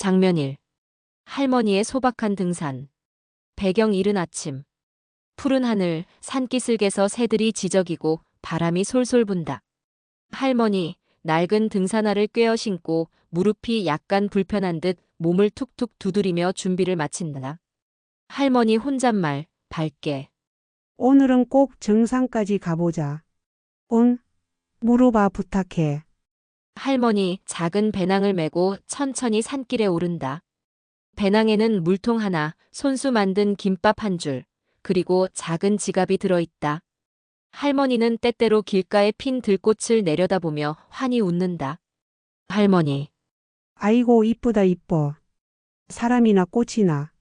장면 1. 할머니의 소박한 등산. 배경 이른 아침. 푸른 하늘, 산기슭에서 새들이 지저귀고 바람이 솔솔 분다. 할머니, 낡은 등산화를 꿰어 신고 무릎이 약간 불편한 듯 몸을 툭툭 두드리며 준비를 마친다. 할머니 혼잣말, 밝게. 오늘은 꼭 정상까지 가보자. 응? 물어봐 부탁해. 할머니 작은 배낭을 메고 천천히 산길에 오른다. 배낭에는 물통 하나, 손수 만든 김밥 한 줄, 그리고 작은 지갑이 들어있다. 할머니는 때때로 길가에 핀 들꽃을 내려다보며 환히 웃는다. 할머니, 아이고 이쁘다 이뻐. 사람이나 꽃이나.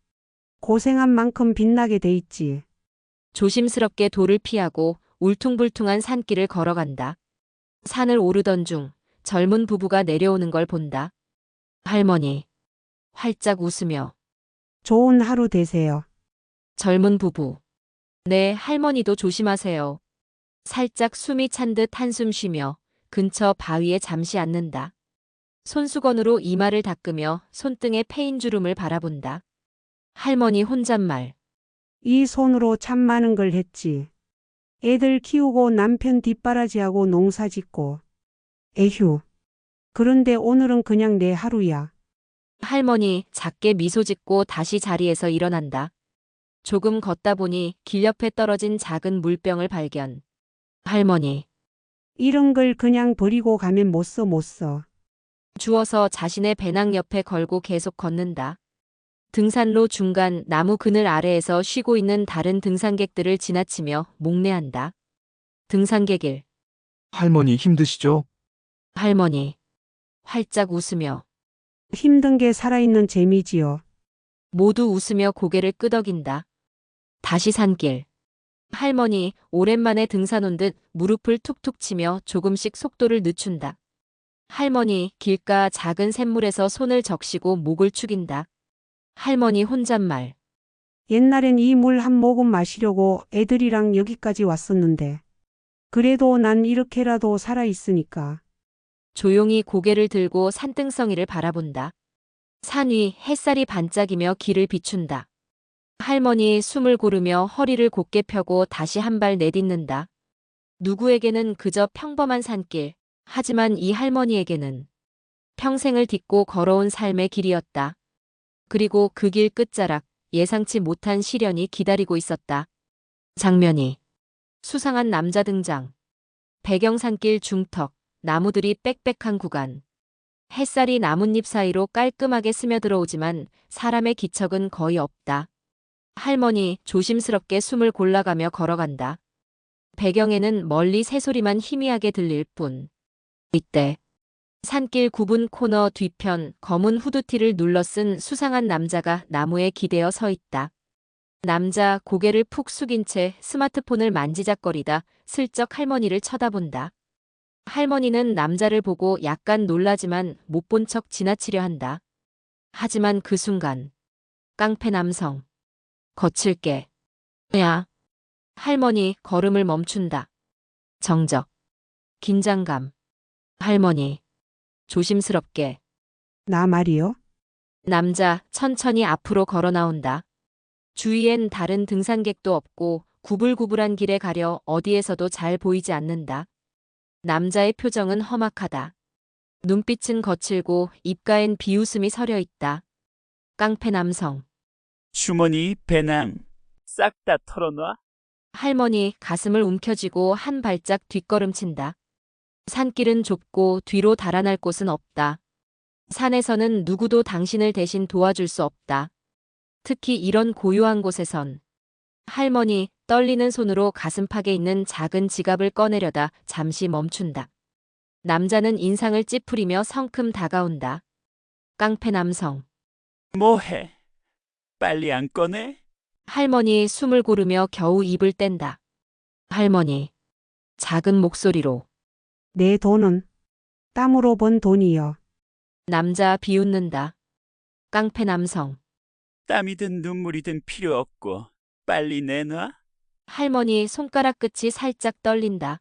고생한 만큼 빛나게 돼 있지. 조심스럽게 돌을 피하고 울퉁불퉁한 산길을 걸어간다. 산을 오르던 중 젊은 부부가 내려오는 걸 본다. 할머니, 활짝 웃으며. 좋은 하루 되세요. 젊은 부부. 네, 할머니도 조심하세요. 살짝 숨이 찬 듯 한숨 쉬며 근처 바위에 잠시 앉는다. 손수건으로 이마를 닦으며 손등에 패인 주름을 바라본다. 할머니 혼잣말. 이 손으로 참 많은 걸 했지. 애들 키우고 남편 뒷바라지하고 농사 짓고. 에휴. 그런데 오늘은 그냥 내 하루야. 할머니 작게 미소 짓고 다시 자리에서 일어난다. 조금 걷다 보니 길 옆에 떨어진 작은 물병을 발견. 할머니. 이런 걸 그냥 버리고 가면 못 써 못 써. 주워서 자신의 배낭 옆에 걸고 계속 걷는다. 등산로 중간 나무 그늘 아래에서 쉬고 있는 다른 등산객들을 지나치며 목례한다. 등산객 1. 할머니 힘드시죠? 할머니. 활짝 웃으며. 힘든 게 살아있는 재미지요. 모두 웃으며 고개를 끄덕인다. 다시 산길. 할머니 오랜만에 등산 온 듯 무릎을 툭툭 치며 조금씩 속도를 늦춘다. 할머니 길가 작은 샘물에서 손을 적시고 목을 축인다. 할머니 혼잣말. 옛날엔 이 물 한 모금 마시려고 애들이랑 여기까지 왔었는데. 그래도 난 이렇게라도 살아있으니까. 조용히 고개를 들고 산등성이를 바라본다. 산 위 햇살이 반짝이며 길을 비춘다. 할머니 숨을 고르며 허리를 곧게 펴고 다시 한 발 내딛는다. 누구에게는 그저 평범한 산길, 하지만 이 할머니에게는 평생을 딛고 걸어온 삶의 길이었다. 그리고 그 길 끝자락 예상치 못한 시련이 기다리고 있었다. 장면이. 수상한 남자 등장. 배경 산길 중턱, 나무들이 빽빽한 구간. 햇살이 나뭇잎 사이로 깔끔하게 스며들어오지만 사람의 기척은 거의 없다. 할머니 조심스럽게 숨을 골라가며 걸어간다. 배경에는 멀리 새소리만 희미하게 들릴 뿐. 이때 산길 굽은 코너 뒤편 검은 후드티를 눌러 쓴 수상한 남자가 나무에 기대어 서 있다. 남자 고개를 푹 숙인 채 스마트폰을 만지작거리다 슬쩍 할머니를 쳐다본다. 할머니는 남자를 보고 약간 놀라지만 못 본 척 지나치려 한다. 하지만 그 순간 깡패 남성. 거칠게. 야. 할머니 걸음을 멈춘다. 정적. 긴장감. 할머니. 조심스럽게. 나 말이요? 남자 천천히 앞으로 걸어 나온다. 주위엔 다른 등산객도 없고 구불구불한 길에 가려 어디에서도 잘 보이지 않는다. 남자의 표정은 험악하다. 눈빛은 거칠고 입가엔 비웃음이 서려 있다. 깡패 남성. 주머니, 배낭 싹 다 털어놔. 할머니 가슴을 움켜쥐고 한 발짝 뒷걸음친다. 산길은 좁고 뒤로 달아날 곳은 없다. 산에서는 누구도 당신을 대신 도와줄 수 없다. 특히 이런 고요한 곳에선. 할머니 떨리는 손으로 가슴팍에 있는 작은 지갑을 꺼내려다 잠시 멈춘다. 남자는 인상을 찌푸리며 성큼 다가온다. 깡패 남성. 뭐해? 빨리 안 꺼내? 할머니 숨을 고르며 겨우 입을 뗀다. 할머니. 작은 목소리로. 내 돈은 땀으로 번 돈이요. 남자 비웃는다. 깡패 남성. 땀이든 눈물이든 필요 없고 빨리 내놔. 할머니 손가락 끝이 살짝 떨린다.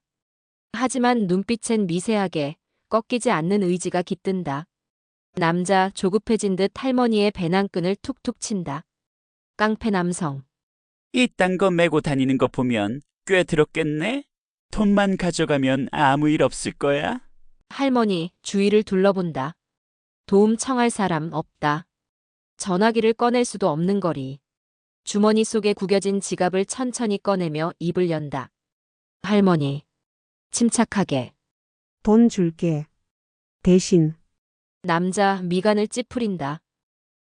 하지만 눈빛엔 미세하게 꺾이지 않는 의지가 깃든다. 남자 조급해진 듯 할머니의 배낭끈을 툭툭 친다. 깡패 남성. 이딴 거 메고 다니는 거 보면 꽤 들었겠네? 돈만 가져가면 아무 일 없을 거야? 할머니 주위를 둘러본다. 도움 청할 사람 없다. 전화기를 꺼낼 수도 없는 거리. 주머니 속에 구겨진 지갑을 천천히 꺼내며 입을 연다. 할머니. 침착하게. 돈 줄게. 대신 남자 미간을 찌푸린다.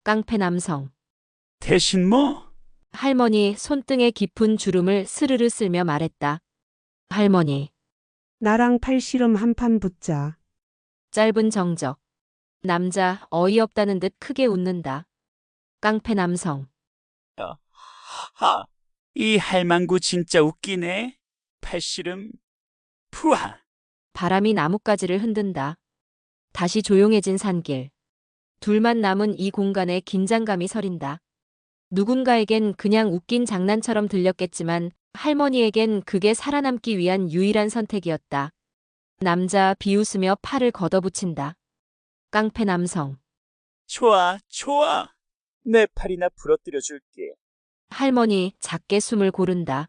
깡패 남성. 대신 뭐? 할머니 손등에 깊은 주름을 스르르 쓸며 말했다. 할머니. 나랑 팔씨름 한 판 붙자. 짧은 정적. 남자 어이없다는 듯 크게 웃는다. 깡패 남성. 하, 이 할망구 진짜 웃기네. 팔씨름. 푸하. 바람이 나뭇가지를 흔든다. 다시 조용해진 산길. 둘만 남은 이 공간에 긴장감이 서린다. 누군가에겐 그냥 웃긴 장난처럼 들렸겠지만 할머니에겐 그게 살아남기 위한 유일한 선택이었다. 남자 비웃으며 팔을 걷어붙인다. 깡패 남성. 좋아, 좋아. 내 팔이나 부러뜨려 줄게. 할머니 작게 숨을 고른다.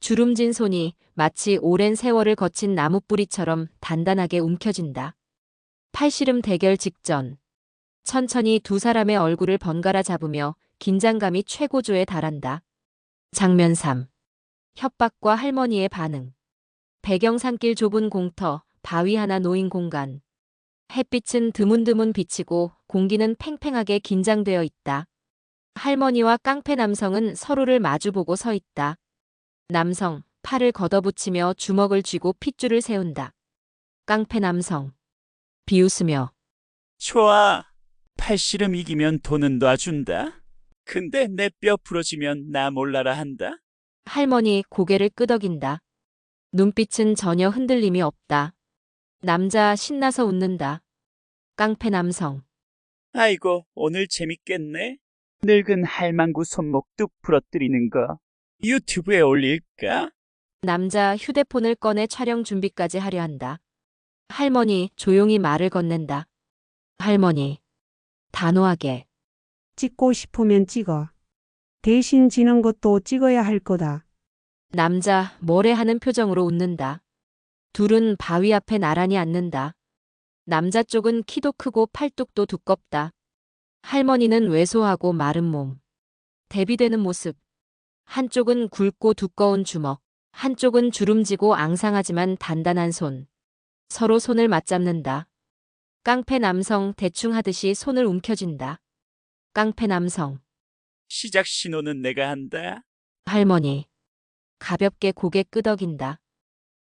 주름진 손이 마치 오랜 세월을 거친 나뭇뿌리처럼 단단하게 움켜진다. 팔씨름 대결 직전. 천천히 두 사람의 얼굴을 번갈아 잡으며 긴장감이 최고조에 달한다. 장면 3. 협박과 할머니의 반응. 배경 산길 좁은 공터, 바위 하나 놓인 공간. 햇빛은 드문드문 비치고 공기는 팽팽하게 긴장되어 있다. 할머니와 깡패 남성은 서로를 마주보고 서 있다. 남성, 팔을 걷어붙이며 주먹을 쥐고 핏줄을 세운다. 깡패 남성. 비웃으며. 좋아. 팔씨름 이기면 돈은 놔준다. 근데 내 뼈 부러지면 나 몰라라 한다. 할머니 고개를 끄덕인다. 눈빛은 전혀 흔들림이 없다. 남자 신나서 웃는다. 깡패 남성. 아이고, 오늘 재밌겠네. 늙은 할망구 손목 뚝 부러뜨리는 거 유튜브에 올릴까? 남자 휴대폰을 꺼내 촬영 준비까지 하려 한다. 할머니 조용히 말을 건넨다. 할머니. 단호하게. 찍고 싶으면 찍어. 대신 지는 것도 찍어야 할 거다. 남자 뭐래하는 표정으로 웃는다. 둘은 바위 앞에 나란히 앉는다. 남자 쪽은 키도 크고 팔뚝도 두껍다. 할머니는 왜소하고 마른 몸. 대비되는 모습. 한쪽은 굵고 두꺼운 주먹. 한쪽은 주름지고 앙상하지만 단단한 손. 서로 손을 맞잡는다. 깡패 남성 대충 하듯이 손을 움켜쥔다. 깡패 남성. 시작 신호는 내가 한다. 할머니. 가볍게 고개 끄덕인다.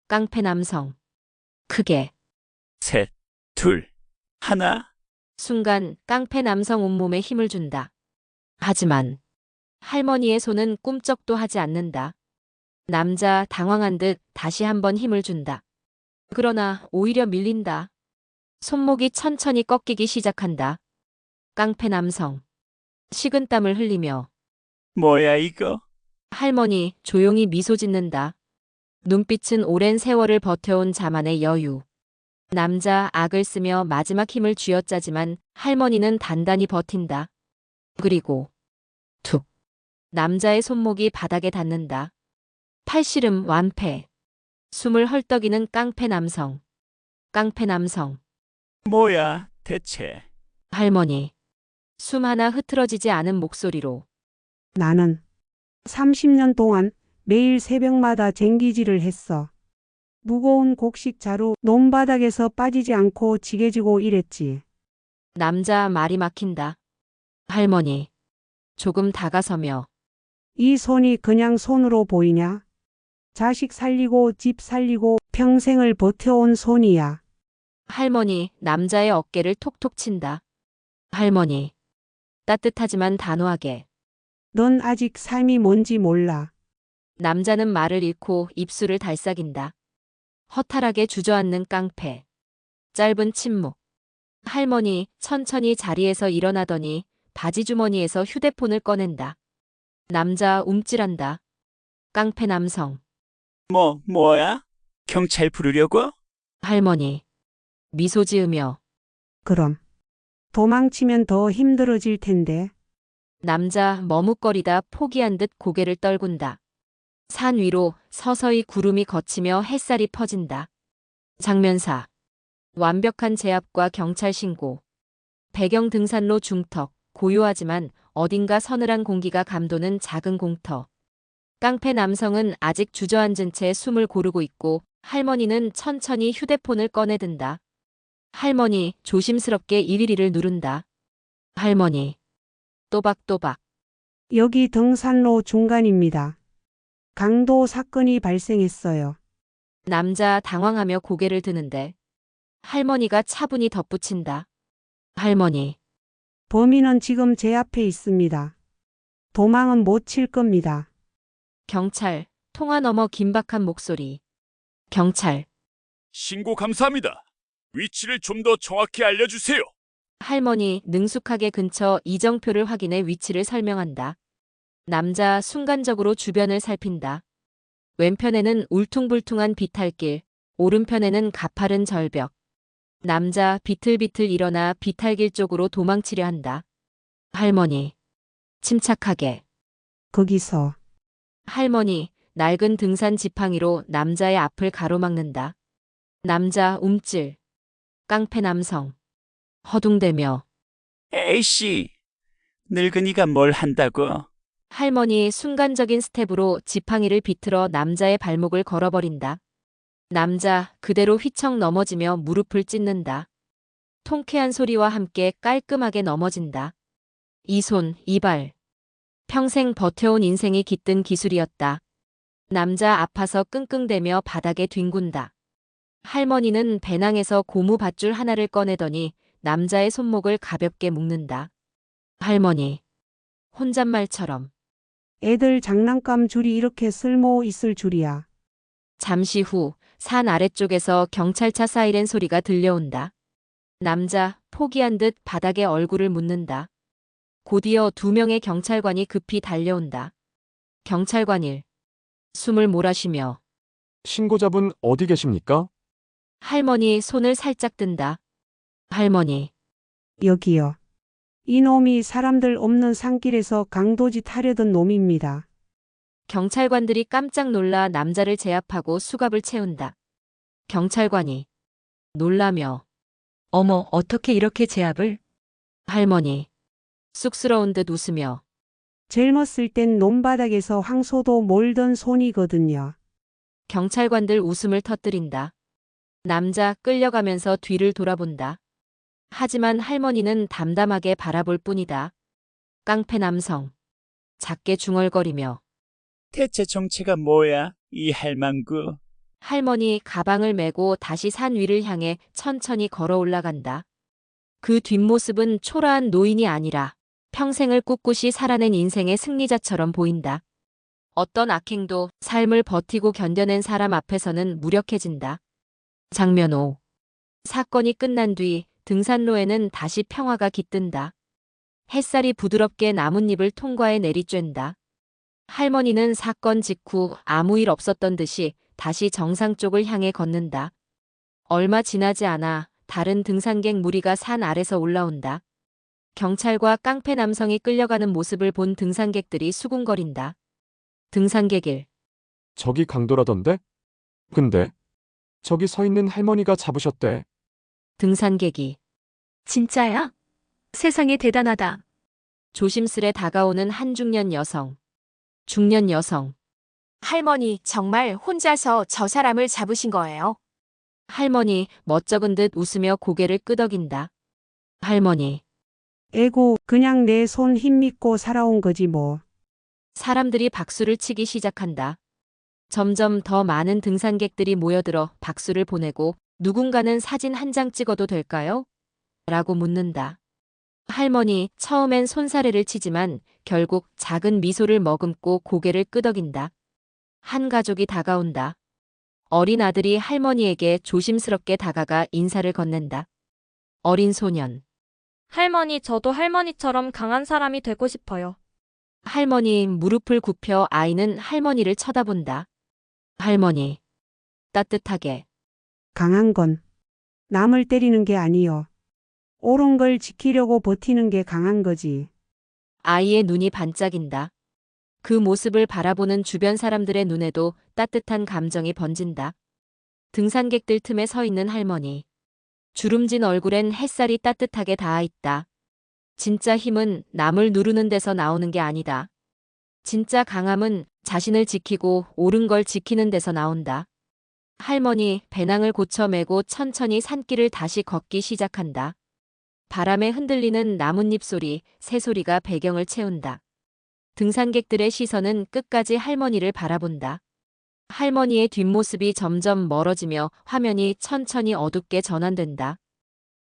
깡패 남성. 크게. 셋, 둘, 하나. 순간 깡패 남성 온몸에 힘을 준다. 하지만 할머니의 손은 꿈쩍도 하지 않는다. 남자 당황한 듯 다시 한번 힘을 준다. 그러나 오히려 밀린다. 손목이 천천히 꺾이기 시작한다. 깡패 남성. 식은땀을 흘리며. 뭐야 이거? 할머니 조용히 미소 짓는다. 눈빛은 오랜 세월을 버텨온 자만의 여유. 남자 악을 쓰며 마지막 힘을 쥐어짜지만 할머니는 단단히 버틴다. 그리고 툭. 남자의 손목이 바닥에 닿는다. 팔씨름 완패. 숨을 헐떡이는 깡패 남성. 깡패 남성. 뭐야 대체? 할머니. 숨 하나 흐트러지지 않은 목소리로. 나는 30년 동안 매일 새벽마다 쟁기질을 했어. 무거운 곡식 자루 논바닥에서 빠지지 않고 지게지고 일했지. 남자 말이 막힌다. 할머니. 조금 다가서며. 이 손이 그냥 손으로 보이냐? 자식 살리고 집 살리고 평생을 버텨온 손이야. 할머니 남자의 어깨를 톡톡 친다. 할머니. 따뜻하지만 단호하게. 넌 아직 삶이 뭔지 몰라. 남자는 말을 잃고 입술을 달싹인다. 허탈하게 주저앉는 깡패. 짧은 침묵. 할머니 천천히 자리에서 일어나더니 바지 주머니에서 휴대폰을 꺼낸다. 남자 움찔한다. 깡패 남성. 뭐야? 경찰 부르려고? 할머니. 미소 지으며. 그럼 도망치면 더 힘들어질 텐데. 남자 머뭇거리다 포기한 듯 고개를 떨군다. 산 위로 서서히 구름이 걷히며 햇살이 퍼진다. 장면사. 완벽한 제압과 경찰 신고. 배경 등산로 중턱, 고요하지만 어딘가 서늘한 공기가 감도는 작은 공터. 깡패 남성은 아직 주저앉은 채 숨을 고르고 있고 할머니는 천천히 휴대폰을 꺼내든다. 할머니 조심스럽게 112를 누른다. 할머니. 또박또박. 여기 등산로 중간입니다. 강도 사건이 발생했어요. 남자 당황하며 고개를 드는데 할머니가 차분히 덧붙인다. 할머니. 범인은 지금 제 앞에 있습니다. 도망은 못 칠 겁니다. 경찰. 통화 너머 긴박한 목소리. 경찰. 신고 감사합니다. 위치를 좀 더 정확히 알려주세요. 할머니 능숙하게 근처 이정표를 확인해 위치를 설명한다. 남자 순간적으로 주변을 살핀다. 왼편에는 울퉁불퉁한 비탈길, 오른편에는 가파른 절벽. 남자 비틀비틀 일어나 비탈길 쪽으로 도망치려 한다. 할머니. 침착하게. 거기서 할머니 낡은 등산 지팡이로 남자의 앞을 가로막는다. 남자 움찔. 깡패 남성. 허둥대며. 에이씨, 늙은이가 뭘 한다고? 할머니 순간적인 스텝으로 지팡이를 비틀어 남자의 발목을 걸어버린다. 남자 그대로 휘청 넘어지며 무릎을 찢는다. 통쾌한 소리와 함께 깔끔하게 넘어진다. 이 손, 이 발. 평생 버텨온 인생이 깃든 기술이었다. 남자 아파서 끙끙대며 바닥에 뒹군다. 할머니는 배낭에서 고무 밧줄 하나를 꺼내더니 남자의 손목을 가볍게 묶는다. 할머니. 혼잣말처럼. 애들 장난감 줄이 이렇게 쓸모 있을 줄이야. 잠시 후 산 아래쪽에서 경찰차 사이렌 소리가 들려온다. 남자 포기한 듯 바닥에 얼굴을 묻는다. 곧이어 2명의 경찰관이 급히 달려온다. 경찰관 1. 숨을 몰아쉬며. 신고자분 어디 계십니까? 할머니 손을 살짝 든다. 할머니. 여기요. 이놈이 사람들 없는 산길에서 강도짓 하려던 놈입니다. 경찰관들이 깜짝 놀라 남자를 제압하고 수갑을 채운다. 경찰관이 놀라며. 어머, 어떻게 이렇게 제압을? 할머니. 쑥스러운 듯 웃으며. 젊었을 땐 논바닥에서 황소도 몰던 손이거든요. 경찰관들 웃음을 터뜨린다. 남자 끌려가면서 뒤를 돌아본다. 하지만 할머니는 담담하게 바라볼 뿐이다. 깡패 남성. 작게 중얼거리며. 대체 정체가 뭐야, 이 할망구? 할머니 가방을 메고 다시 산 위를 향해 천천히 걸어 올라간다. 그 뒷모습은 초라한 노인이 아니라 평생을 꿋꿋이 살아낸 인생의 승리자처럼 보인다. 어떤 악행도 삶을 버티고 견뎌낸 사람 앞에서는 무력해진다. 장면 5. 사건이 끝난 뒤 등산로에는 다시 평화가 깃든다. 햇살이 부드럽게 나뭇잎을 통과해 내리쬐는다. 할머니는 사건 직후 아무 일 없었던 듯이 다시 정상 쪽을 향해 걷는다. 얼마 지나지 않아 다른 등산객 무리가 산 아래서 올라온다. 경찰과 깡패 남성이 끌려가는 모습을 본 등산객들이 수군거린다. 등산객 1. 저기 강도라던데? 근데 저기 서 있는 할머니가 잡으셨대. 등산객 2. 진짜야? 세상에 대단하다. 조심스레 다가오는 한 중년 여성. 중년 여성. 할머니, 정말 혼자서 저 사람을 잡으신 거예요? 할머니 멋쩍은 듯 웃으며 고개를 끄덕인다. 할머니. 에고, 그냥 내 손 힘 믿고 살아온 거지 뭐. 사람들이 박수를 치기 시작한다. 점점 더 많은 등산객들이 모여들어 박수를 보내고 누군가는 사진 한 장 찍어도 될까요? 라고 묻는다. 할머니 처음엔 손사래를 치지만 결국 작은 미소를 머금고 고개를 끄덕인다. 한 가족이 다가온다. 어린 아들이 할머니에게 조심스럽게 다가가 인사를 건넨다. 어린 소년. 할머니, 저도 할머니처럼 강한 사람이 되고 싶어요. 할머니 무릎을 굽혀 아이는 할머니를 쳐다본다. 할머니. 따뜻하게. 강한 건 남을 때리는 게 아니요. 옳은 걸 지키려고 버티는 게 강한 거지. 아이의 눈이 반짝인다. 그 모습을 바라보는 주변 사람들의 눈에도 따뜻한 감정이 번진다. 등산객들 틈에 서 있는 할머니. 주름진 얼굴엔 햇살이 따뜻하게 닿아 있다. 진짜 힘은 남을 누르는 데서 나오는 게 아니다. 진짜 강함은 자신을 지키고 옳은 걸 지키는 데서 나온다. 할머니 배낭을 고쳐 메고 천천히 산길을 다시 걷기 시작한다. 바람에 흔들리는 나뭇잎 소리, 새소리가 배경을 채운다. 등산객들의 시선은 끝까지 할머니를 바라본다. 할머니의 뒷모습이 점점 멀어지며 화면이 천천히 어둡게 전환된다.